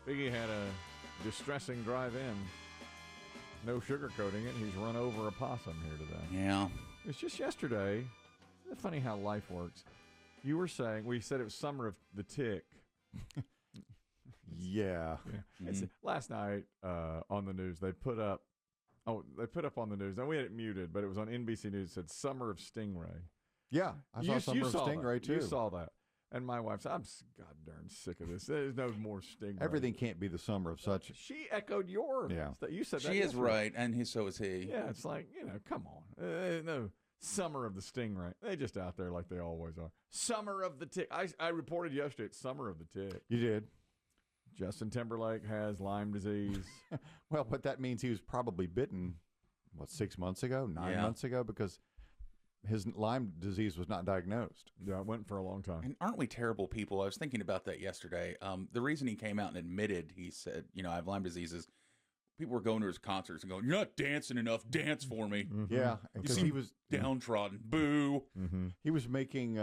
Biggie had a distressing drive-in. No sugarcoating it. He's run over a possum here today. Yeah. It's just yesterday. Isn't it funny how life works? You were saying, we said it was summer of the tick. Yeah. Mm-hmm. Last night on the news, they put up on the news. Now, we had it muted, but it was on NBC News. It said summer of stingray. Yeah. I saw summer of stingray, too. You saw that. And my wife said, I'm god darn sick of this. There's no more stingray. Everything can't be the summer of such. She echoed your. Yeah. You said that. She is right, and so is he. Yeah, it's like, come on. No, summer of the stingray. They just out there like they always are. Summer of the tick. I reported yesterday it's summer of the tick. You did? Justin Timberlake has Lyme disease. Well, but that means he was probably bitten, 6 months ago, 9 months ago, because his Lyme disease was not diagnosed. Yeah, it went for a long time. And aren't we terrible people? I was thinking about that yesterday. The reason he came out and admitted, he said, I have Lyme disease is people were going to his concerts and going, "You're not dancing enough. Dance for me." Mm-hmm. Yeah, because he was downtrodden. Boo. Mm-hmm. He was making,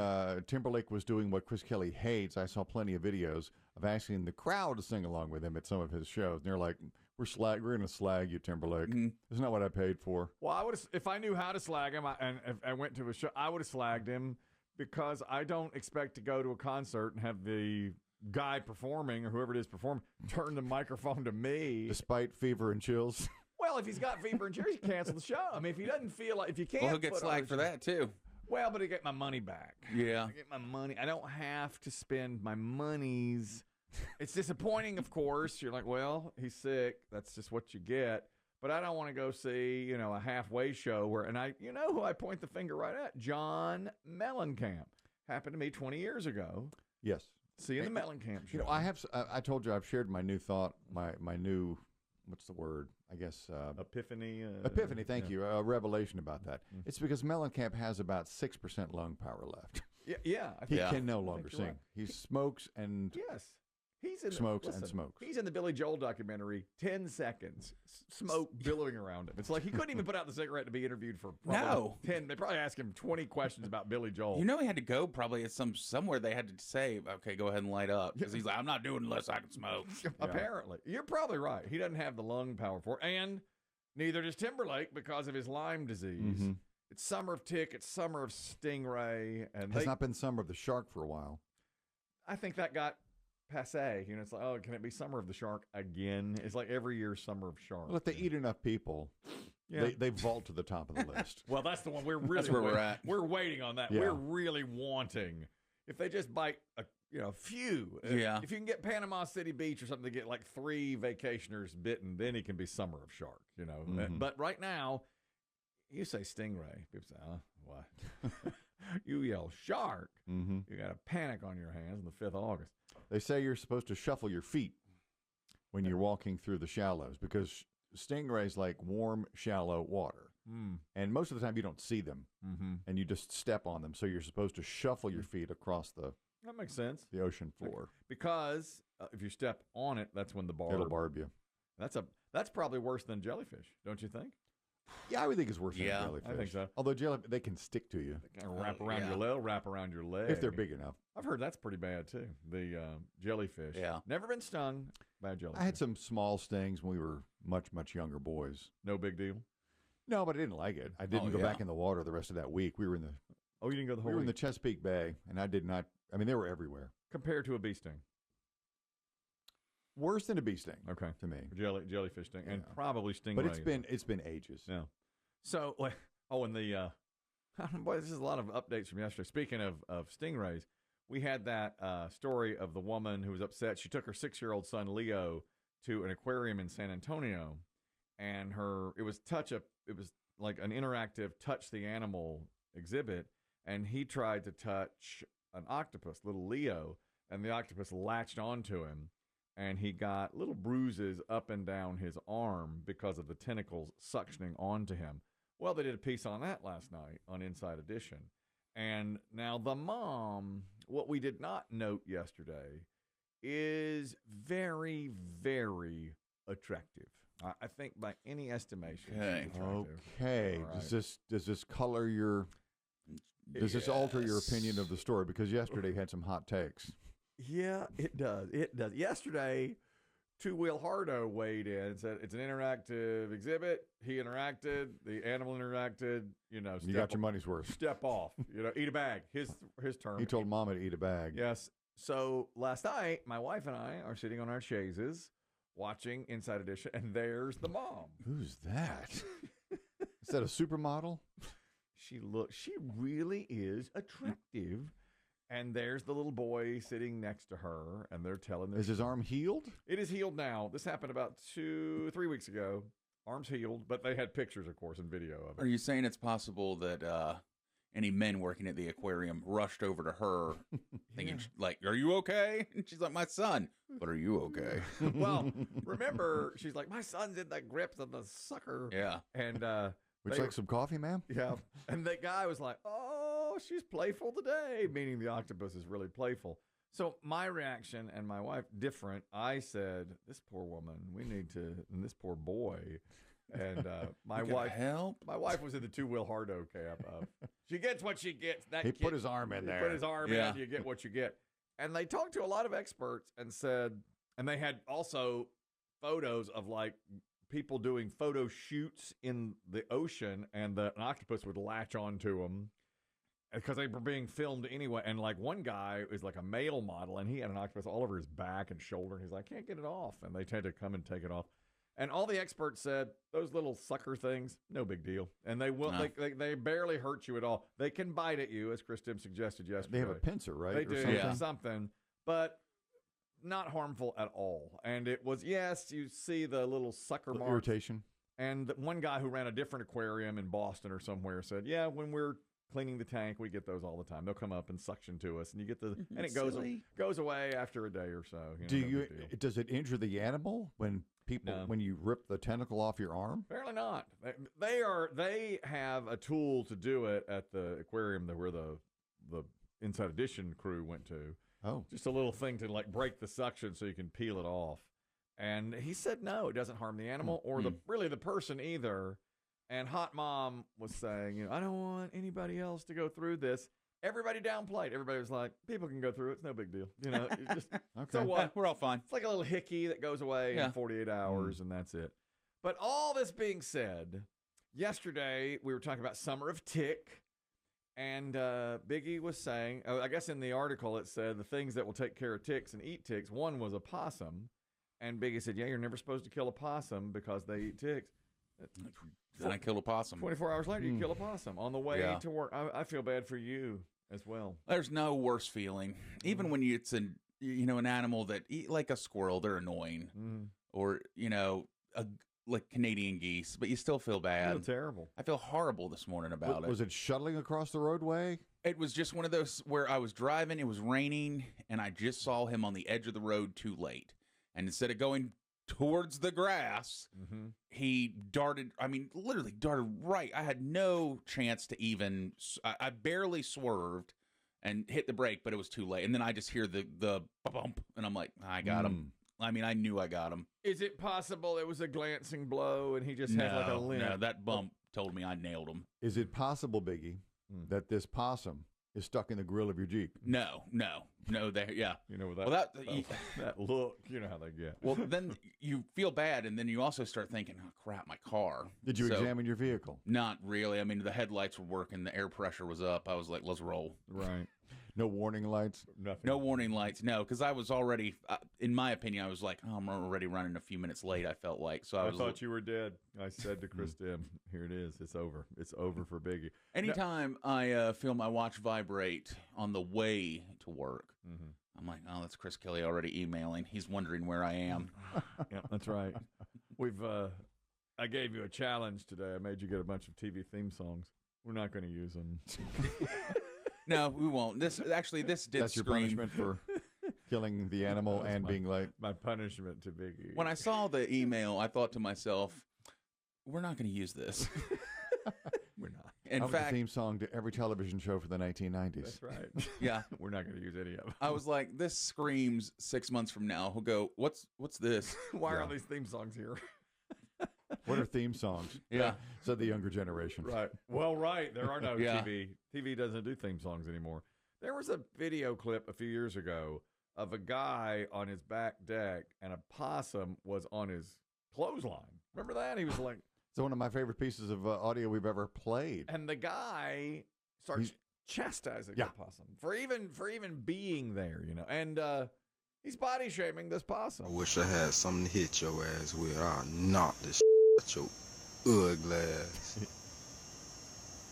Timberlake was doing what Chris Kelly hates. I saw plenty of videos of asking the crowd to sing along with him at some of his shows. And they're like, we're going to slag you, Timberlake. Mm-hmm. Isn't that what I paid for? Well, I would have, if I knew how to slag him and if I went to a show, I would have slagged him, because I don't expect to go to a concert and have the guy performing or whoever it is performing turn the microphone to me. Despite fever and chills. Well, if he's got fever and chills, you cancel the show. I mean, if he doesn't feel like, if you can't. Well, he'll get slagged for that, too. Well, but I get my money back. Yeah. I get my money. I don't have to spend my monies. It's disappointing, of course. You're like, well, he's sick. That's just what you get. But I don't want to go see, a halfway show where, and who I point the finger right at? John Mellencamp. Happened to me 20 years ago. Yes. Seeing the Mellencamp show. I told you I've shared my new thought, my new, what's the word? I guess. Epiphany. Epiphany, thank you. A revelation about that. Mm-hmm. It's because Mellencamp has about 6% lung power left. Yeah. He can no longer sing. Right. He smokes and. Yes. He's in smokes. He's in the Billy Joel documentary. 10 seconds, smoke billowing around him. It's like he couldn't even put out the cigarette to be interviewed for 10. They probably asked him 20 questions about Billy Joel. He had to go probably at somewhere they had to say, okay, go ahead and light up, because he's like, I'm not doing it unless I can smoke. Apparently, you're probably right. He doesn't have the lung power for it, and neither does Timberlake because of his Lyme disease. Mm-hmm. It's summer of tick. It's summer of stingray, and has not been summer of the shark for a while. I think that got passe. It's like, oh, can it be summer of the shark again? It's like every year summer of shark. Well, if they eat enough people, they vault to the top of the list. Well, that's the one that's where we're at. We're waiting on that. Yeah. We're really wanting, if they just bite a few. If you can get Panama City Beach or something to get like 3 vacationers bitten, then it can be summer of shark. Mm-hmm. But right now, you say stingray, people say, what? You yell shark, you got a panic on your hands on the 5th of August. They say you're supposed to shuffle your feet when you're walking through the shallows, because stingrays like warm, shallow water. And most of the time you don't see them, and you just step on them. So you're supposed to shuffle your feet across the That makes sense. The ocean floor. Because if you step on it, that's when it'll barb you. That's probably worse than jellyfish, don't you think? Yeah, I would think it's worse than jellyfish. I think so. Although they can stick to you. They kind of wrap around your leg. If they're big enough. I've heard that's pretty bad, too. The jellyfish. Yeah. Never been stung by a jellyfish. I had some small stings when we were much, much younger boys. No big deal? No, but I didn't like it. I didn't go back in the water the rest of that week. We were in the... Oh, you didn't go the whole week? We were in the Chesapeake Bay, and I did not... I mean, they were everywhere. Compared to a bee sting? Worse than a bee sting. Okay. To me. Jellyfish sting. And probably stingray. But it's been ages. Yeah. So, and the... boy, this is a lot of updates from yesterday. Speaking of stingrays, we had that story of the woman who was upset. She took her 6-year-old son, Leo, to an aquarium in San Antonio, and it was like an interactive touch the animal exhibit, and he tried to touch an octopus, little Leo, and the octopus latched onto him, and he got little bruises up and down his arm because of the tentacles suctioning onto him. Well, they did a piece on that last night on Inside Edition. And now the mom, what we did not note yesterday, is very, very attractive. I think by any estimation. Okay. Right. Does this color your... Does this alter your opinion of the story? Because yesterday had some hot takes. Yeah, it does. It does. Yesterday, Two-Wheel Hardo weighed in and said it's an interactive exhibit. He interacted. The animal interacted. You got your money's worth. Step off. Eat a bag. His term. He told Mama to eat a bag. Yes. So last night, my wife and I are sitting on our chaises watching Inside Edition, and there's the mom. Who's that? Is that a supermodel? She really is attractive. And there's the little boy sitting next to her, and they're telling. Is his arm healed? It is healed now. This happened about 2-3 weeks ago. Arm's healed, but they had pictures, of course, and video of it. Are you saying it's possible that any men working at the aquarium rushed over to her thinking, like, are you okay? And she's like, my son. But are you okay? Well, remember, she's like, my son's in the grips of the sucker. Yeah. And would you like some coffee, ma'am? Yeah. And the guy was like, oh, she's playful today, meaning the octopus is really playful. So my reaction and my wife, different. I said, this poor woman, we need to, and this poor boy. And my wife was in the Two-Wheel Hardo camp. She gets what she gets. He put his arm in there. Put his arm in, you get what you get. And they talked to a lot of experts and said, and they had also photos of like people doing photo shoots in the ocean, and an octopus would latch onto them because they were being filmed anyway. And like one guy is like a male model, and he had an octopus all over his back and shoulder, and he's like, can't get it off. And they had to come and take it off. And all the experts said, those little sucker things, no big deal. And they will, they barely hurt you at all. They can bite at you, as Chris Tim suggested yesterday. They have a pincer, right? They do, something? something. But not harmful at all. And it was, yes, you see the little sucker marks. Irritation. And one guy who ran a different aquarium in Boston or somewhere said, yeah, when we're cleaning the tank, we get those all the time. They'll come up and suction to us, and you get and it goes away after a day or so. Does it injure the animal when you rip the tentacle off your arm? Apparently not. They have a tool to do it at the aquarium where the Inside Edition crew went to. Oh, just a little thing to like break the suction so you can peel it off. And he said no, it doesn't harm the animal or the person either. And Hot Mom was saying, I don't want anybody else to go through this. Everybody downplayed. Everybody was like, people can go through it. It's no big deal. It's just, okay. So what? We're all fine. It's like a little hickey that goes away in 48 hours, and that's it. But all this being said, yesterday we were talking about Summer of Tick, and Biggie was saying, I guess in the article it said the things that will take care of ticks and eat ticks. One was a possum, and Biggie said, yeah, you're never supposed to kill a possum because they eat ticks. Then I killed a possum. 24 hours later, you kill a possum on the way to work. I feel bad for you as well. There's no worse feeling, even when it's an animal that like a squirrel, they're annoying, or like Canadian geese, but you still feel bad. I feel terrible. I feel horrible this morning about it. Was it shuttling across the roadway? It was just one of those where I was driving, it was raining, and I just saw him on the edge of the road too late. And instead of going towards the grass, he literally darted right. I had no chance to even, I barely swerved and hit the brake, but it was too late. And then I just hear the bump, and I'm like, I got him. I mean, I knew I got him. Is it possible it was a glancing blow and he just had like a limp? No, that bump told me I nailed him. Is it possible, Biggie, that this possum is stuck in the grill of your Jeep? No. Yeah. You know that. Well, that look. You know how they get. Well, then you feel bad, and then you also start thinking, "Oh crap, my car." Did you examine your vehicle? Not really. I mean, the headlights were working, the air pressure was up. I was like, "Let's roll." Right. No warning lights? Nothing. No warning lights. No, because I was already, in my opinion, I was like, I'm already running a few minutes late. I felt like I thought you were dead. I said to Chris Demm, here it is. It's over. It's over for Biggie. Anytime I feel my watch vibrate on the way to work, I'm like, oh, that's Chris Kelly already emailing. He's wondering where I am. Yeah, that's right. I gave you a challenge today. I made you get a bunch of TV theme songs. We're not going to use them. No, we won't. This did That's scream. your punishment for killing the animal and being late? My punishment to Biggie. When I saw the email, I thought to myself, we're not going to use this. We're not. In fact, the theme song to every television show for the 1990s. That's right. Yeah. We're not going to use any of them. I was like, this screams 6 months from now. He'll go, what's this? Why are these theme songs here? What are theme songs? Yeah. Said the younger generation. Right. Well, right. There are no TV. TV doesn't do theme songs anymore. There was a video clip a few years ago of a guy on his back deck, and a possum was on his clothesline. Remember that? He was like, It's one of my favorite pieces of audio we've ever played. and the guy starts chastising the possum for even being there, and he's body shaming this possum. I wish I had something to hit your ass with. I'll knock this at your ugly ass.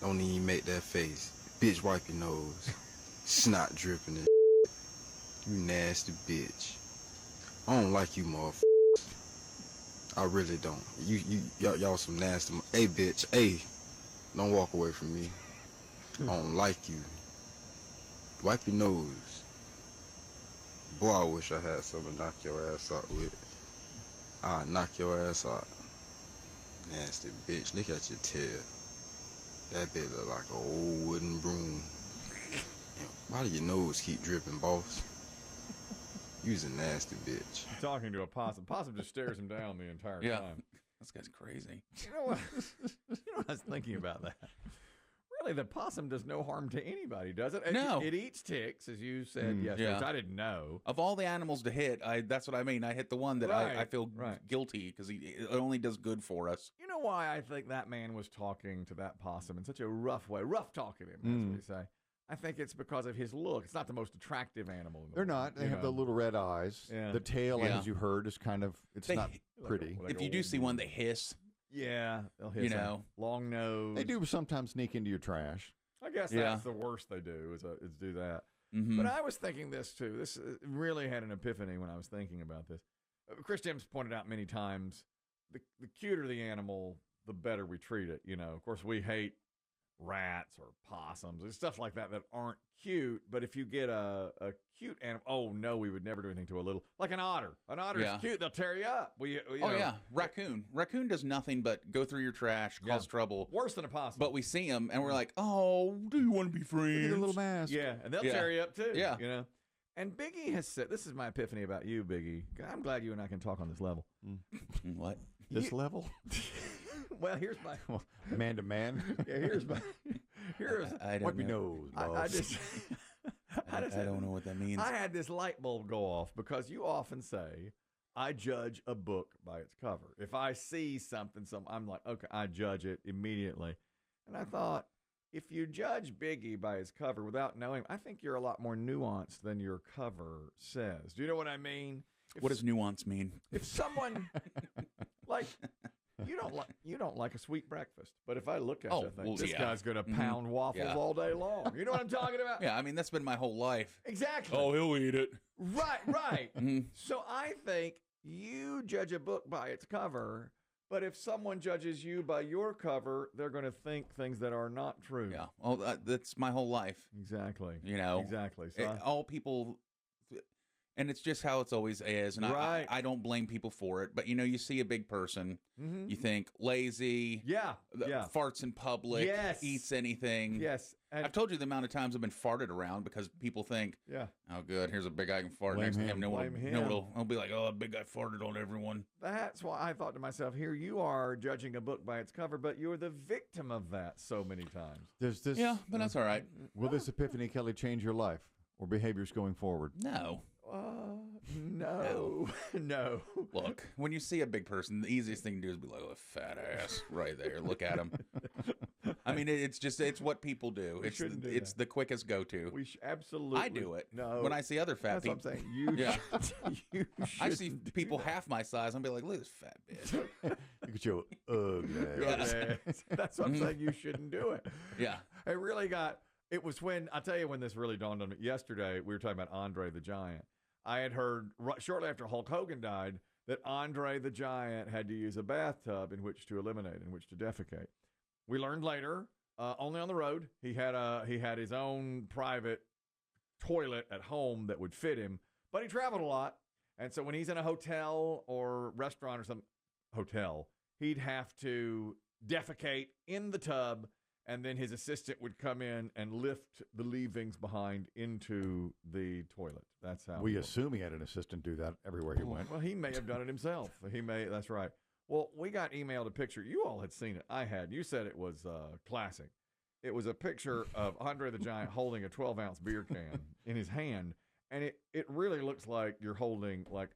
Don't even make that face. Bitch, wipe your nose. Snot dripping and You nasty bitch. I don't like you, motherfucker. I really don't. Y'all some nasty. Hey, bitch. Hey, don't walk away from me. I don't like you. Wipe your nose. Boy, I wish I had something to knock your ass out with. I'll knock your ass out. Nasty bitch. Look at your tail. That bitch look like an old wooden broom. Why do your nose keep dripping, boss? You's a nasty bitch. Talking to a possum. Possum just stares him down the entire time. This guy's crazy. You know what? I was thinking about that. Really, the possum does no harm to anybody, does it? No. It eats ticks, as you said yesterday, which I didn't know. Of all the animals to hit, that's what I mean. I hit the one that I feel guilty because it only does good for us. You know why I think that man was talking to that possum in such a rough way, rough talking him, as we say. I think it's because of his look. It's not the most attractive animal in the They're world. not. They have the little red eyes. Yeah. The tail, as you heard, is kind of, it's not pretty. If you do see one, they hiss. Yeah, they'll hiss. Long nose. They do sometimes sneak into your trash. I guess that's the worst they do is do that. But I was thinking this too. This really had an epiphany when I was thinking about this. Chris Demm's pointed out many times, the cuter the animal, the better we treat it. Of course, we hate rats or possums and stuff like that aren't cute. But if you get a cute animal, oh no, we would never do anything to a little, like an otter. An otter is cute; they'll tear you up. Raccoon. Raccoon does nothing but go through your trash, cause trouble. Worse than a possum. But we see them and we're like, oh, do you want to be friends? Look at a little mask. Yeah, and they'll tear you up too. Yeah, And Biggie has said, this is my epiphany about you, Biggie. I'm glad you and I can talk on this level. What? This level? Well, here's my man to man. Here's I don't know. I don't know what that means. I had this light bulb go off because you often say, I judge a book by its cover. If I see something, I'm like, okay, I judge it immediately. And I thought, if you judge Biggie by his cover without knowing, I think you're a lot more nuanced than your cover says. Do you know what I mean? What does nuance mean? If someone like you don't like a sweet breakfast, but if I look at you, I think this guy's going to pound waffles all day long. You know what I'm talking about? Yeah, I mean that's been my whole life. Exactly. Oh, he'll eat it. Right. So I think you judge a book by its cover. But if someone judges you by your cover, they're going to think things that are not true. Yeah. Oh, that's my whole life. Exactly. Exactly. So all people, and it's just how it's always is. And I don't blame people for it. But, you see a big person, you think lazy, farts in public, eats anything. Yes. And I've told you the amount of times I've been farted around because people think, oh, good, here's a big guy can fart next to him. I'll be like, oh, a big guy farted on everyone. That's why I thought to myself, here you are judging a book by its cover, but you're the victim of that so many times. There's this. Yeah, but that's all right. Will this epiphany, Kelly, change your life or behaviors going forward? No. No. Look, when you see a big person, the easiest thing to do is be like, oh, fat ass right there. Look at him. I mean, it's what people do. It's the quickest go-to. We absolutely. I do it. No. When I see other fat people. That's what I'm saying. You I see people half my size. I'll be like, look at this fat bitch. Look at your ugly ass. That's what I'm saying. You shouldn't do it. Yeah. It was when, I'll tell you when this really dawned on me. Yesterday, we were talking about Andre the Giant. I had heard shortly after Hulk Hogan died that Andre the Giant had to use a bathtub in which to defecate. We learned later, only on the road, he had his own private toilet at home that would fit him, but he traveled a lot. And so when he's in a hotel or restaurant or some hotel, he'd have to defecate in the tub, and then his assistant would come in and lift the leavings behind into the toilet. That's how we assume he had an assistant do that everywhere he went. Well, he may have done it himself. That's right. Well, we got emailed a picture. You all had seen it. I had. You said it was classic. It was a picture of Andre the Giant holding a 12-ounce beer can in his hand, and it really looks like you're holding like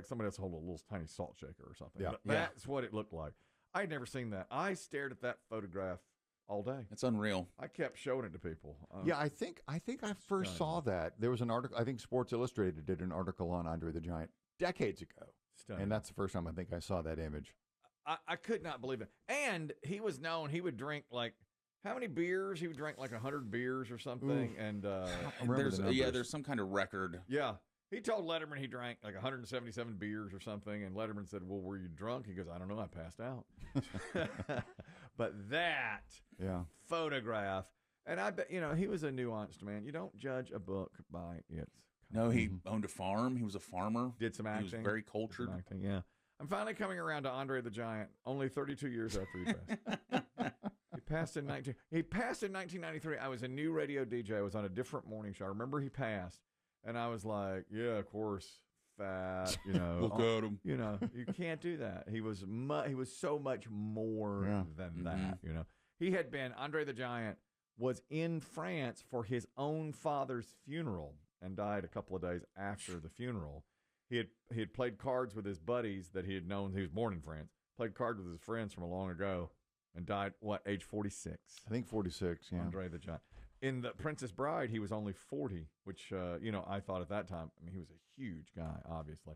somebody else holding a little tiny salt shaker or something. Yeah. That's what it looked like. I'd never seen that. I stared at that photograph all day. It's unreal. I kept showing it to people. Yeah, I think I first saw that. There was an article. I think Sports Illustrated did an article on Andre the Giant decades ago, Stunning. and that's the first time I think I saw that image. I could not believe it. And he was known. He would drink like how many beers? He would drink like 100 beers or something. And there's some kind of record. Yeah. He told Letterman he drank like 177 beers or something, and Letterman said, "Well, were you drunk?" He goes, "I don't know. I passed out." But that photograph, and I bet he was a nuanced man. You don't judge a book by its cover. No, he owned a farm. He was a farmer. Did some acting. He was very cultured. Acting, yeah. I'm finally coming around to Andre the Giant. Only 32 years after he passed. He passed in 1993. I was a new radio DJ. I was on a different morning show. I remember he passed. And I was like, yeah, of course, fat, Look at him. You can't do that. He was so much more than that, He had been, Andre the Giant was in France for his own father's funeral and died a couple of days after the funeral. He had played cards with his buddies that he had known. He was born in France. Played cards with his friends from long ago and died, age 46? I think 46, yeah. Andre the Giant. In The Princess Bride, he was only 40, which, I thought at that time, he was a huge guy, obviously.